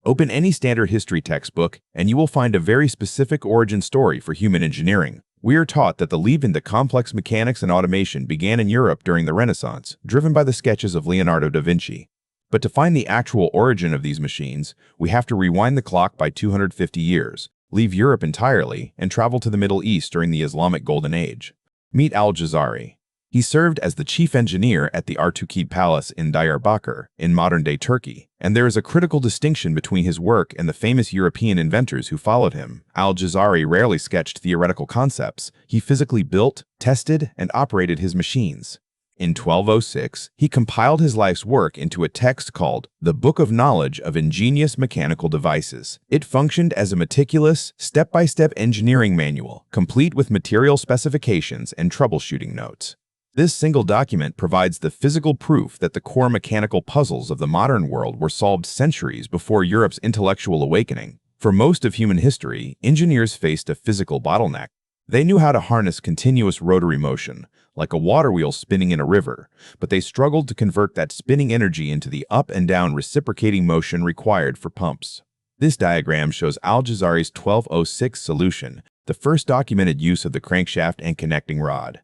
Open any standard history textbook, and you will find a very specific origin story for human engineering. We are taught that the leap into complex mechanics and automation began in Europe during the Renaissance, driven by the sketches of Leonardo da Vinci. But to find the actual origin of these machines, we have to rewind the clock by 250 years, leave Europe entirely, and travel to the Middle East during the Islamic Golden Age. Meet Al-Jazari. He served as the chief engineer at the Artukid Palace in Diyarbakir, in modern-day Turkey, and there is a critical distinction between his work and the famous European inventors who followed him. Al-Jazari rarely sketched theoretical concepts. He physically built, tested, and operated his machines. In 1206, he compiled his life's work into a text called The Book of Knowledge of Ingenious Mechanical Devices. It functioned as a meticulous, step-by-step engineering manual, complete with material specifications and troubleshooting notes. This single document provides the physical proof that the core mechanical puzzles of the modern world were solved centuries before Europe's intellectual awakening. For most of human history, engineers faced a physical bottleneck. They knew how to harness continuous rotary motion, like a water wheel spinning in a river, but they struggled to convert that spinning energy into the up and down reciprocating motion required for pumps. This diagram shows Al-Jazari's 1206 solution, the first documented use of the crankshaft and connecting rod.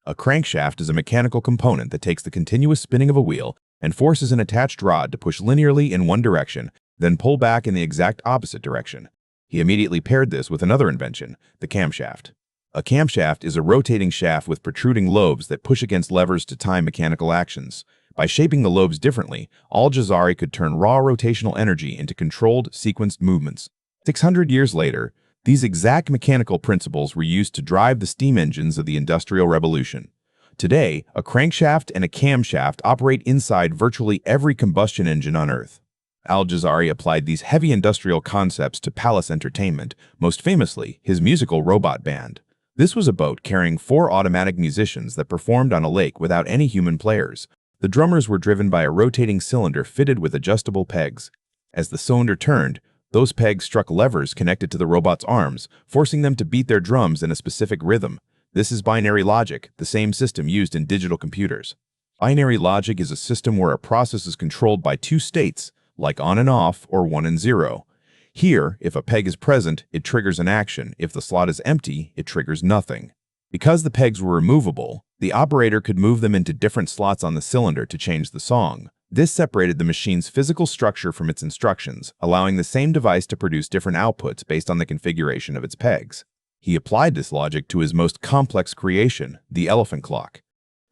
A crankshaft is a mechanical component that takes the continuous spinning of a wheel and forces an attached rod to push linearly in one direction, then pull back in the exact opposite direction. He immediately paired this with another invention, the camshaft. A camshaft is a rotating shaft with protruding lobes that push against levers to time mechanical actions. By shaping the lobes differently, Al-Jazari could turn raw rotational energy into controlled, sequenced movements. 600 years later, these exact mechanical principles were used to drive the steam engines of the Industrial Revolution. Today, a crankshaft and a camshaft operate inside virtually every combustion engine on Earth. Al-Jazari applied these heavy industrial concepts to palace entertainment, most famously his musical robot band. This was a boat carrying 4 automatic musicians that performed on a lake without any human players. The drummers were driven by a rotating cylinder fitted with adjustable pegs. As the cylinder turned, those pegs struck levers connected to the robot's arms, forcing them to beat their drums in a specific rhythm. This is binary logic, the same system used in digital computers. Binary logic is a system where a process is controlled by 2 states, like on and off or 1 and 0. Here, if a peg is present, it triggers an action. If the slot is empty, it triggers nothing. Because the pegs were removable, the operator could move them into different slots on the cylinder to change the song. This separated the machine's physical structure from its instructions, allowing the same device to produce different outputs based on the configuration of its pegs. He applied this logic to his most complex creation, the elephant clock.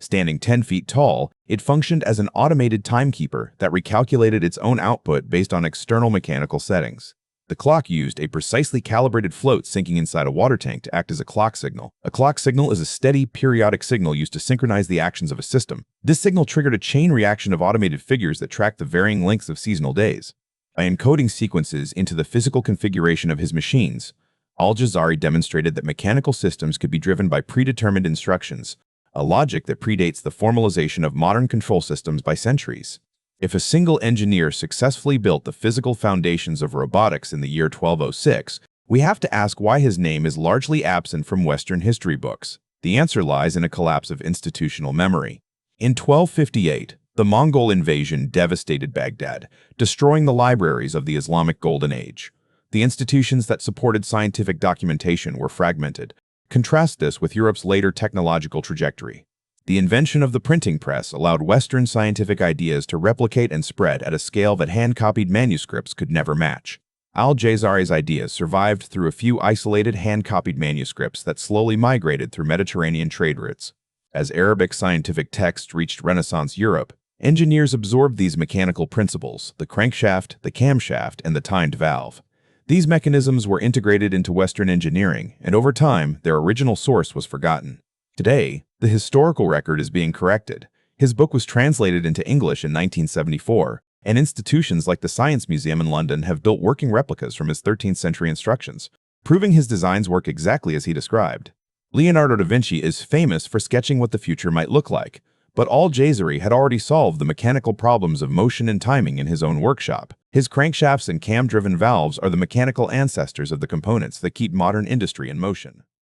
Standing 10 feet tall, it functioned as an automated timekeeper that recalculated its own output based on external mechanical settings. The clock used a precisely calibrated float sinking inside a water tank to act as a clock signal. A clock signal is a steady, periodic signal used to synchronize the actions of a system. This signal triggered a chain reaction of automated figures that tracked the varying lengths of seasonal days. By encoding sequences into the physical configuration of his machines, Al-Jazari demonstrated that mechanical systems could be driven by predetermined instructions, a logic that predates the formalization of modern control systems by centuries. If a single engineer successfully built the physical foundations of robotics in the year 1206, we have to ask why his name is largely absent from Western history books. The answer lies in a collapse of institutional memory. In 1258, the Mongol invasion devastated Baghdad, destroying the libraries of the Islamic Golden Age. The institutions that supported scientific documentation were fragmented. Contrast this with Europe's later technological trajectory. The invention of the printing press allowed Western scientific ideas to replicate and spread at a scale that hand-copied manuscripts could never match. Al-Jazari's ideas survived through a few isolated hand-copied manuscripts that slowly migrated through Mediterranean trade routes. As Arabic scientific texts reached Renaissance Europe, engineers absorbed these mechanical principles, the crankshaft, the camshaft, and the timed valve. These mechanisms were integrated into Western engineering, and over time, their original source was forgotten. Today, the historical record is being corrected. His book was translated into English in 1974, and institutions like the Science Museum in London have built working replicas from his 13th century instructions, proving his designs work exactly as he described. Leonardo da Vinci is famous for sketching what the future might look like, but Al-Jazari had already solved the mechanical problems of motion and timing in his own workshop. His crankshafts and cam-driven valves are the mechanical ancestors of the components that keep modern industry in motion.